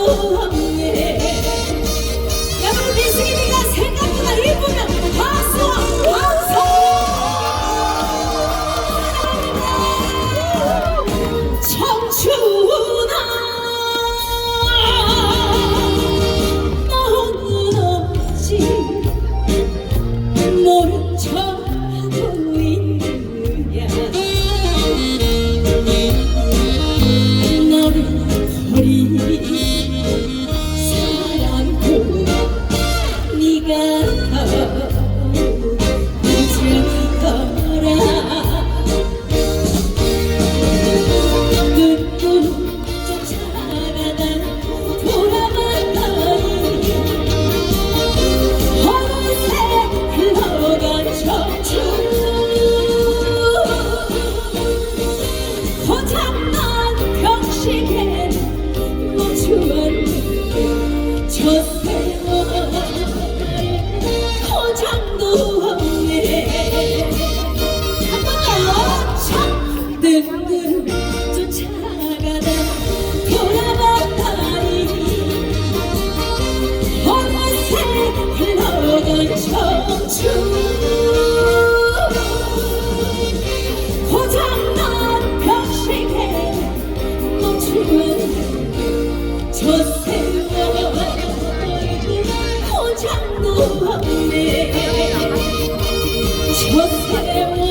없네. 여러분 미스김이가 생각보다 이쁘면 박수와 박수. 청춘아 너는 없지 모른 척하고 있느냐. 너를 버린 사랑도 네가 잊을 거라. 고장난 벽시계 멈추면 저 세월 고장도 없네. 저 세월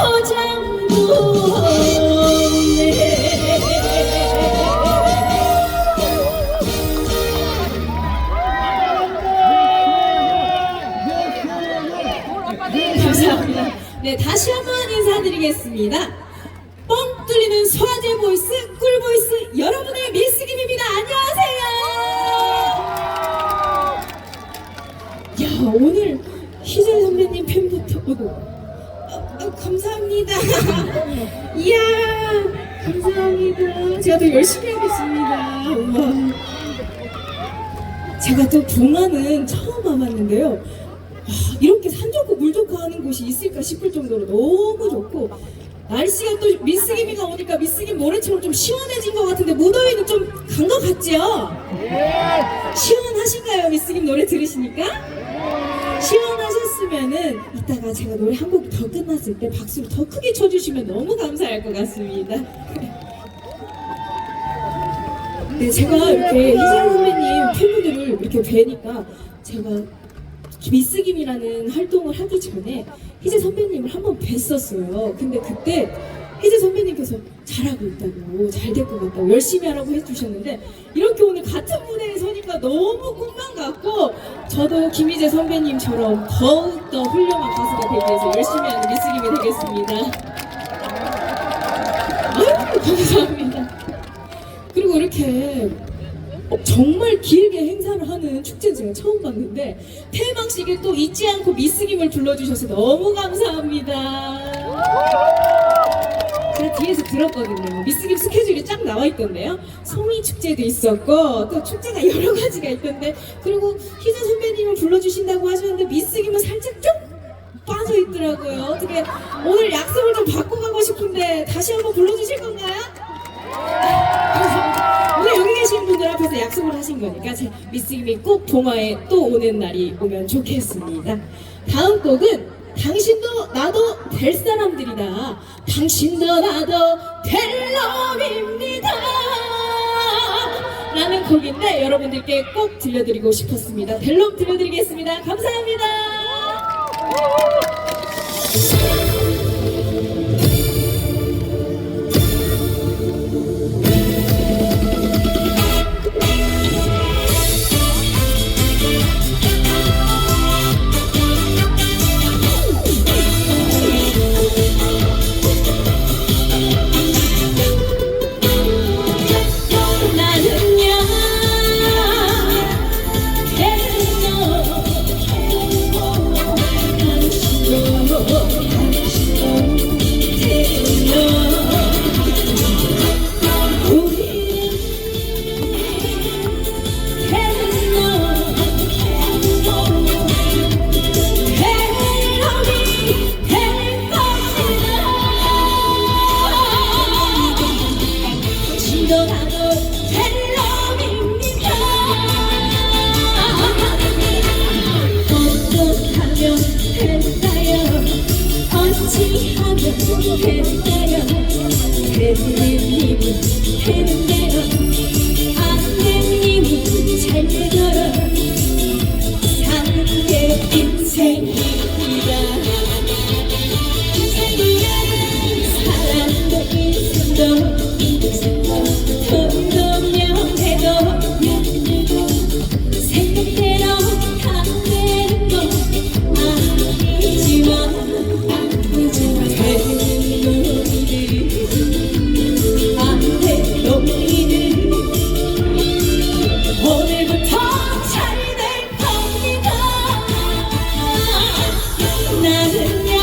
고장 감사합니다. 네, 다시 한번 인사드리겠습니다. 뻥 뚫리는 소화제 보이스, 꿀 보이스, 여러분의 미스김입니다. 안녕하세요. 야, 오늘 희재 선배님 팬부터 감사합니다. 이야, 감사합니다. 제가 더 열심히 하겠습니다. 우와. 제가 또 동화는 처음 와봤는데요. 이렇게 산 좋고 물 좋고 하는 곳이 있을까 싶을 정도로 너무 좋고, 날씨가 또 미스김이가 오니까 미스김 노래처럼 좀 시원해진 것 같은데 무더위는 좀 간 것 같지요? 시원하신가요? 미스김 노래 들으시니까? 시원하셨으면은 이따가 제가 노래 한 곡 더 끝났을 때 박수를 더 크게 쳐주시면 너무 감사할 것 같습니다. 네, 제가 이렇게 희재 선배님 팬분들을 이렇게 뵈니까 제가 미스김이라는 활동을 하기 전에 희재 선배님을 한번 뵀었어요. 근데 그때 희재 선배님께서 잘하고 있다고, 잘 될 것 같다고, 열심히 하라고 해주셨는데, 이렇게 오늘 같은 무대에 서니까 너무 꿈만 같고, 저도 김희재 선배님처럼 더욱더 훌륭한 가수가 되기 위해서 열심히 하는 미스김이 되겠습니다. 아유, 감사합니다. 그리고 이렇게 정말 길게 행사를 하는 축제는 제가 처음 봤는데, 폐막식에 또 잊지 않고 미스김을 불러주셔서 너무 감사합니다. 제가 뒤에서 들었거든요. 미스김 스케줄이 쫙 나와 있던데요. 송이 축제도 있었고 또 축제가 여러 가지가 있던데, 그리고 희재 선배님을 불러주신다고 하셨는데 미스김은 살짝 좀 빠져 있더라고요. 어떻게 오늘 약속을 좀 바꿔 가고 싶은데 다시 한번 불러주실 건가요? 오늘 여기 계신 분들 앞에서 약속을 하신 거니까 제 미스김이 꼭 동화에 또 오는 날이 오면 좋겠습니다. 다음 곡은 당신도 나도 될 사람들이다. 당신도 나도 될 놈입니다 라는 곡인데 여러분들께 꼭 들려드리고 싶었습니다. 될 놈 들려드리겠습니다. 감사합니다. 되나요 대부님은 되는 대로 안되님은 잘 되더라 사는 게 인생이다 사랑도 인생도 돈도 명예도 생각대로 다 되는 건 아니지만 되는 놈이들 안 되는 놈이들 오늘부터 잘 될 겁니다 나는야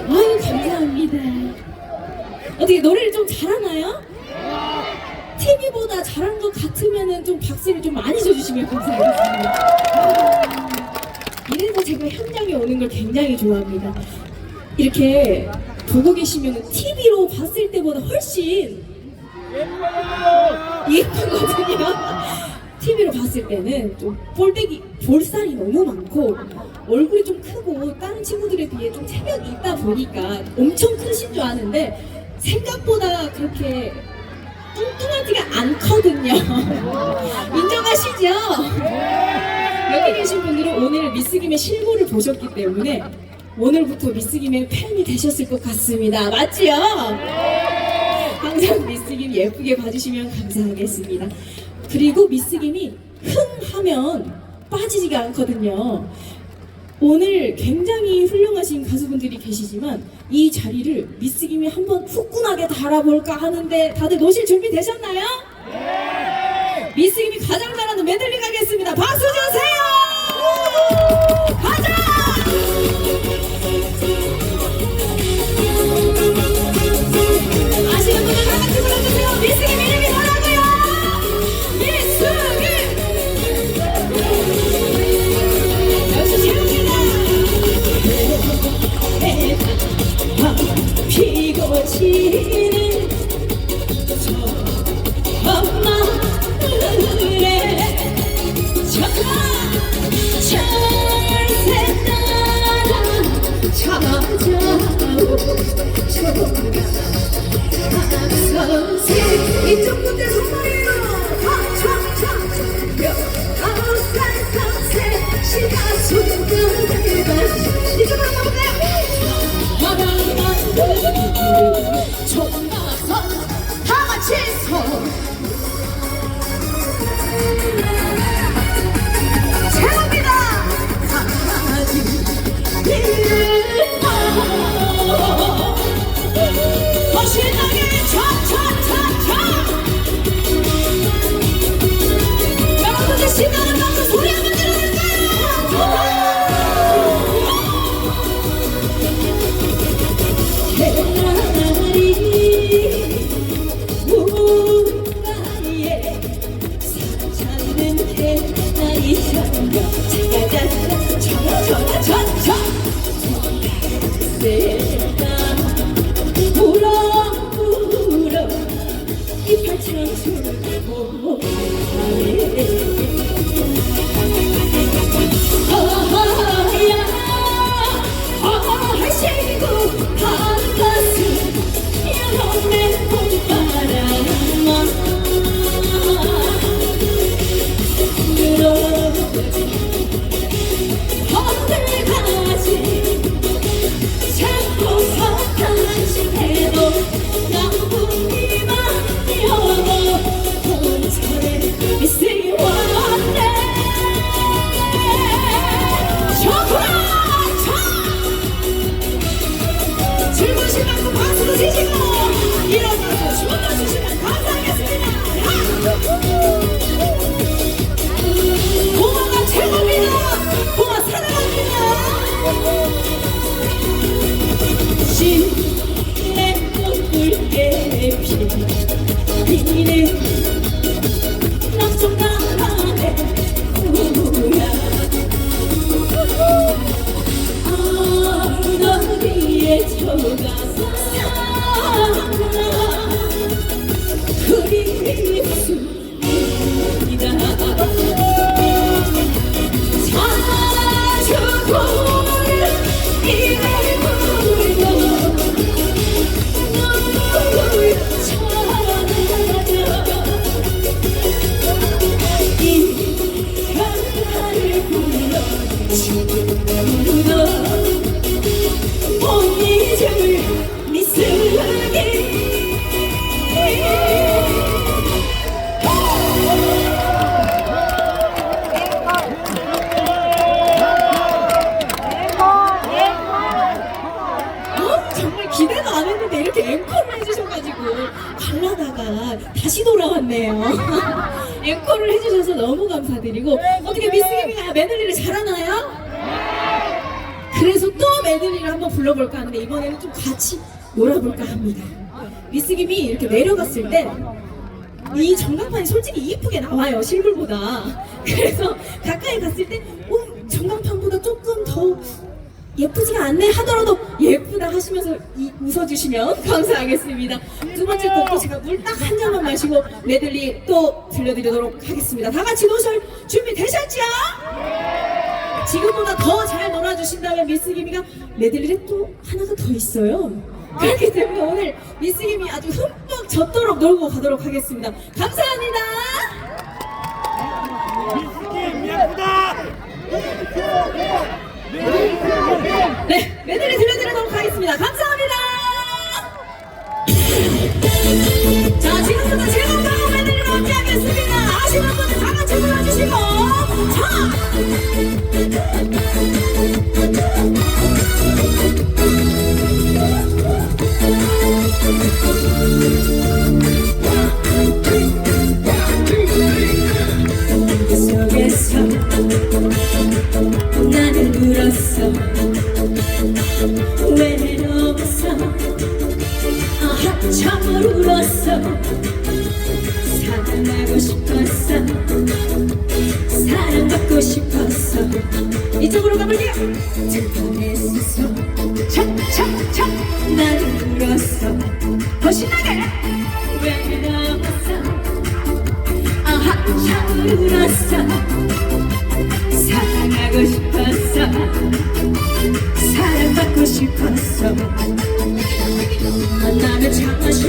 아유 감사합니다. 어떻게 노래를 좀 잘하나요? TV보다 잘한 것 같으면은 좀 박수를 좀 많이 쳐주시면 감사하겠습니다. 이래서 제가 현장에 오는 걸 굉장히 좋아합니다. 이렇게 보고 계시면 TV로 봤을 때보다 훨씬 예쁘거든요. TV로 봤을 때는 좀 볼살이 너무 많고 얼굴이 좀 크고 다른 친구들에 비해 좀 체격이 있다 보니까 엄청 크신 줄 아는데 생각보다 그렇게 뚱뚱하지가 않거든요. 인정하시죠? 여기 계신 분들은 오늘 미스김의 실물을 보셨기 때문에 오늘부터 미스김의 팬이 되셨을 것 같습니다. 맞지요? 항상 미스김 예쁘게 봐주시면 감사하겠습니다. 그리고 미스김이 흥하면 빠지지가 않거든요. 오늘 굉장히 훌륭하신 가수분들이 계시지만 이 자리를 미스김이 한번 후끈하게 달아볼까 하는데 다들 노실 준비 되셨나요? 네! 미스김이 가장 잘하는 메들리 가겠습니다. 박수 주세요! 가자! 아시는 분들 다 같이 불러주세요. 미스김 이름이 뭐라고요? 미스김! 역시 최고입니다. 피고 지는 저 마을에 철새 따라 찾아오 초가선생 이쪽 분들 손머리로 아우살선생 시가 손가락을 이쪽으로 가볼까요? 총각선 다 같이 최고입니다. 당신의 눈물게 피네 낙성강의 후야 너비에 저가서 그립습니다 사주고를 이래 부르고 눈물 찾아가며 이 가사를 불러 지금도 못 잊을 미쓰기 정말 기대도 안 했는데 이렇게 앵콜을 해주셔가지고 갈라다가 다시 돌아왔네요. 앵콜을 해주셔서 너무 감사드리고 어떻게 미스김이가 메들리를 잘하나요? 그래서 또 메들리를 한번 불러볼까 하는데 이번에는 좀 같이 놀아볼까 합니다. 미스김이 이렇게 내려갔을 때 이 전광판이 솔직히 이쁘게 나와요, 실물보다. 그래서 가까이 갔을 때 전광판보다 조금 더 예쁘지가 않네 하더라도 예쁘다 하시면서 웃어주시면 감사하겠습니다. 두 번째 곡도 제가 물 딱 한 잔만 마시고 메들리 또 들려드리도록 하겠습니다. 다 같이 노실 준비 되셨죠? 지금보다 더 잘 놀아주신다면 미스김이가 메들리를 또 하나가 더 있어요. 그렇기 때문에 오늘 미스김이 아주 흠뻑 젖도록 놀고 가도록 하겠습니다. 감사합니다. 네, 메들리 들려드리도록 하겠습니다. 감사합니다. 자, 지금부터 즐거운 메들리로 함께하겠습니다. 아시는 분들 다 같이 불러주시고, 자! 그 속에서 나는 울었어 외로웠어 한참을 울었어 사랑하고 싶었어 사랑받고 싶었어 이쪽으로 가볼게요 들판에서 착착착 나는 울었어 더 신나게 외로웠어 한참을 울었어 사랑하고 싶었어 사랑받고 싶었어 나는 참아시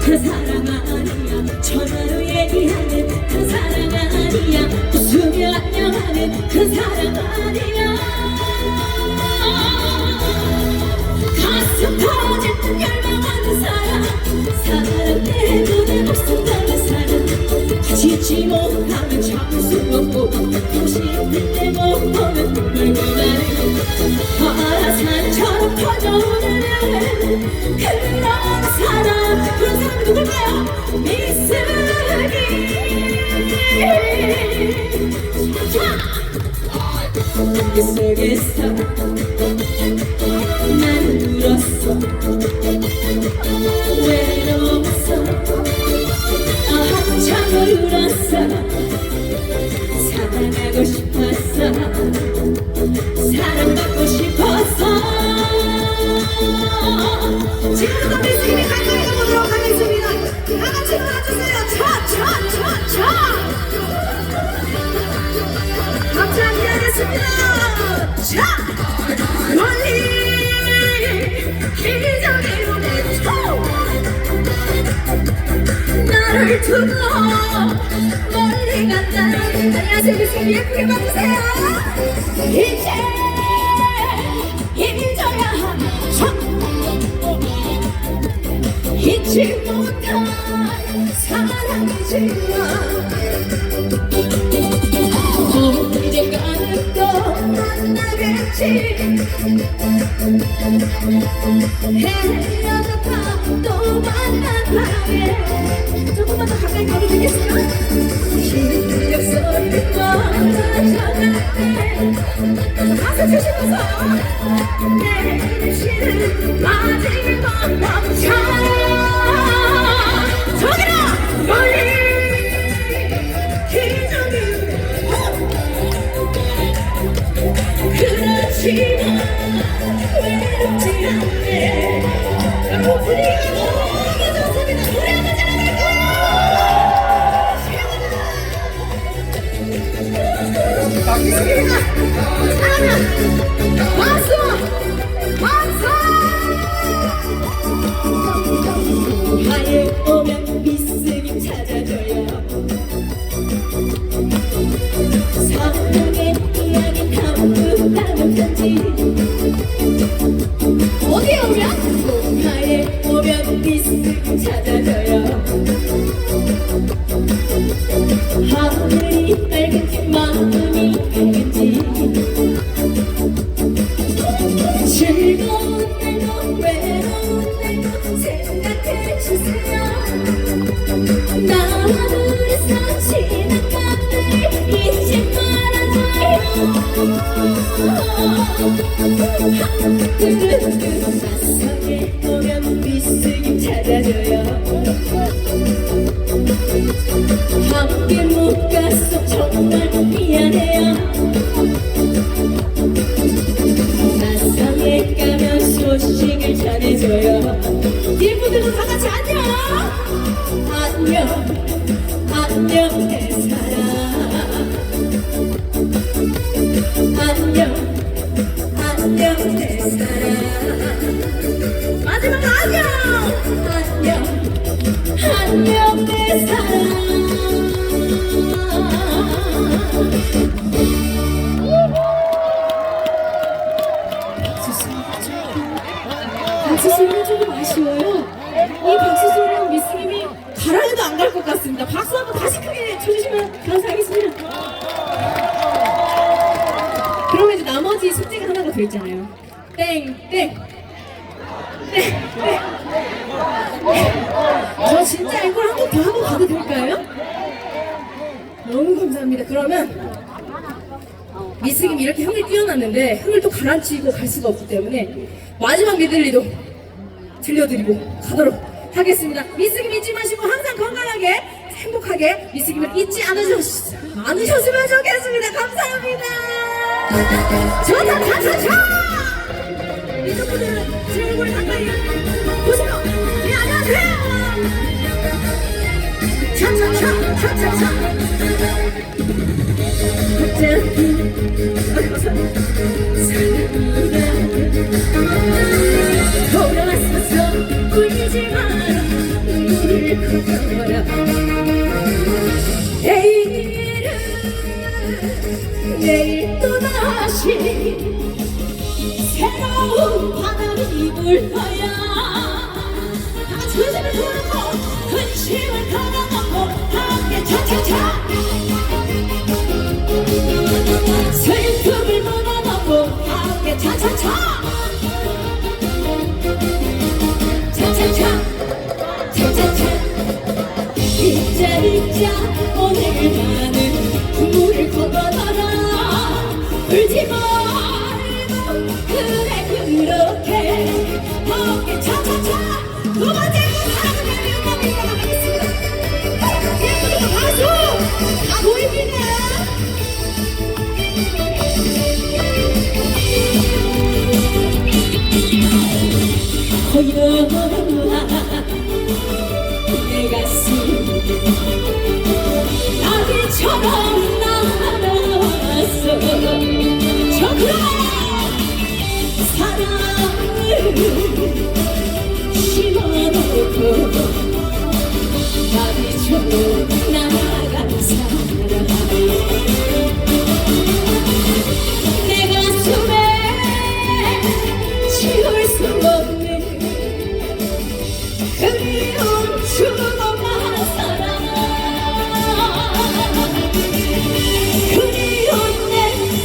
그 사랑 아니야 전화로 얘기하는 그 사랑 아니야 웃으며 안녕하는 그 사랑 아니야 가슴 터진 열망하는 사랑 사랑 때문에 목숨 걸는 사랑 지지 못하면 참을 수 없고 보고 싶을 때 못 보면 눈물 고마는 화산처럼 터져오는 그런 사람 그런 사람이 누굴까요? 미쓰기 그 속에서 난 울었어 외로웠어 한참을 울었어 사랑하고 싶었어 사랑받고 싶었어 지금부터 미스김이 가까이 가보도록 하겠습니다. 다같이 불러주세요. 차차차차 박수 함께 하겠습니다. 자 멀리 기적의 무대 나를 두고 멀리 간다. 안녕하세요. 미스김 예쁘게 봐주세요. 이제 잊어야 하죠. 잊지 못한 사랑이지만 언젠가는 또 만날 되겠지. 헤어졌다 또 만난다네. 조금만 더 가까이 가도 되겠어요? 신경 소리가 전화해 가서 주시면서 내 신은 마지막 남자 저기라 멀리 기적이 그렇지만 외롭지 않네. 여러분 분위기가 너무 좋습니다. 노래 한번 잘해볼까요? 미스김이가 사랑아 박수 박수. 하에 오면 미스김 찾아줘요. 사랑의 이야기 담은 편지. 어디에 오면? 봄하에 오면 미스김 찾아줘요. 하늘이 빨간지 마음이 밝은지 즐거운 날도 외로운 날도 생각해주세요. 나무에서 지나간 날 잊지 말아줘요. 낯선에 오면 미스김 찾아줘요. 함께 못 가서 정말 미안해요. 낯선에 가면 소식을 전해줘요. 뒤에 분들도 다 같이 안녕. 안녕 안녕 내 사랑. 안녕 안녕 내 사랑. 마지막 안녕 안녕 안녕 내 사랑. 박수 소리가 조금 아쉬워요. 이 박수 소리는 미스김이 가랑이도 안 갈 것 같습니다. 박수 한번 다시 크게 쳐주시면 감사하겠습니다. 그러면 이제 나머지 숙제가 하나가 더 있잖아요. 땡땡 저 진짜 이걸 한 곡 더 하고 가도 될까요? 너무 감사합니다. 그러면 미스김이 이렇게 흥을 띄워놨는데 흥을 또 가라앉히고 갈 수가 없기 때문에 마지막 메들리도 들려드리고 가도록 하겠습니다. 미스김 잊지 마시고 항상 건강하게 행복하게 미스김을 잊지 않으셨으면 좋겠습니다. 감사합니다. 좋다 차차차. 이분들은 제 얼굴 가까이 보세요. 네 안녕하세요. 차차차 차차차. 돌아왔어 울지 마라 눈물을 걷어라. 내일 또다시 새로운 바람이 불 거야. 다같이 웃음을 부르고 근심을 털어놓고 함께 차차차. 슬픔을 묻어놓고 함께 차차차. 차차차 차차차. 잊자 잊자 오늘만은 눈물을 걷어놔라. 울지 말고 그래 그렇게 함께 차차차. 두 번째 사랑을 위하여 하겠습니다. 예쁘게 박수 다 보입니다. 허여나 내 가슴 나비처럼 날아왔어. 저 그런 사랑을 심어놓고 나비처럼 날아간 사랑. 내 가슴에 지울 수 없는 그리운 추억만 사랑. 그리운 내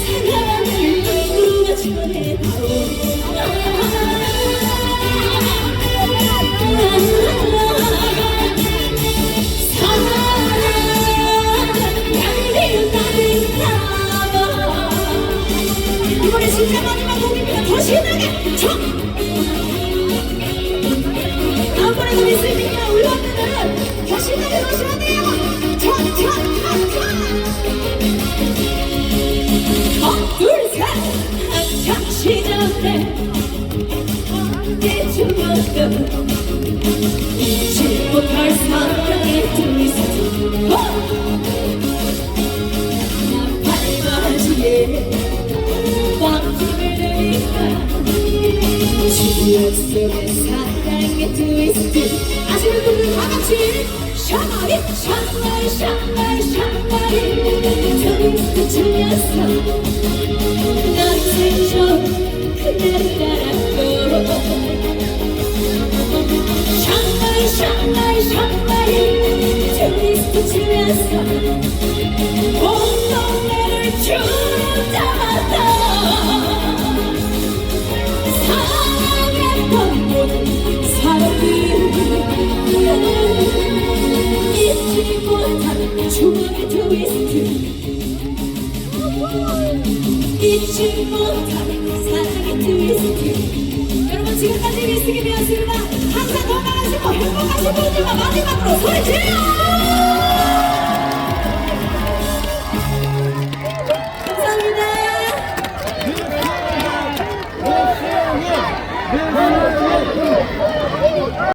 사랑을 누구나 노래 바로 이번에 진짜 마지막 곡입니다. 더 신나게 쳐! 다음번에도 있으니까 올라오면은 더 신나게 마셔야 돼요. 쳐! 쳐! 쳐! 쳐! 둘, 셋! 한참 시절에 깨주었던 잊지 못할 사랑의 트위스트 난 발맞이에 왕집을 내니까 지역 속의 사랑의 트위스트 아시는 분들 다같이 샹마이 샹마이 샹마이 샹마이 트위스트 추면서 난 생존 그대를 따랐고 샹마이 샹마이 샹마이 트위스트 추면서 온 동네를 주잡았다 사랑했던 모든 사람들 잊지 못한 추억의 트위스트 잊지 못한 사랑의 트위스트 여러분 지금까지 미스김이었습니다. 항상 건강하시고 행복하신 분들과 마지막으로 소리 질러!